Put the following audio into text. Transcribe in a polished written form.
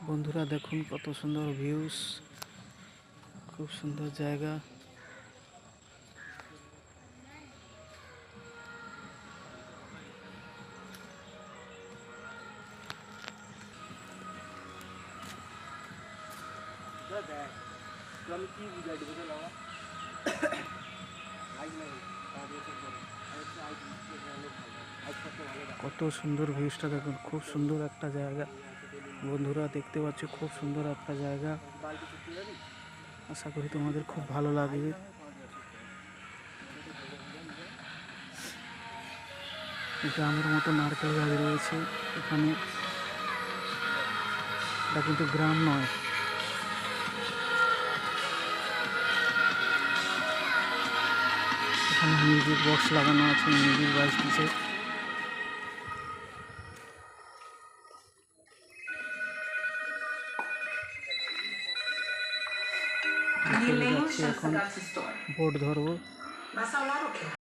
বন্ধুরা দেখুন কত সুন্দর ভিউস, খুব সুন্দর জায়গা। কত সুন্দর ভিউসটা দেখুন, খুব সুন্দর একটা জায়গা। বন্ধুরা দেখতে পাচ্ছ খুব সুন্দর একটা জায়গা। আশা করি তোমাদের খুব ভালো লাগবে। গ্রামের মতো নারকেল গাছ রয়েছে এখানে। এটা কিন্তু গ্রাম নয়। এখানে মিউজিক বক্স লাগানো আছে, মিউজিক বাজতেছে। এখন বোট ধরবো।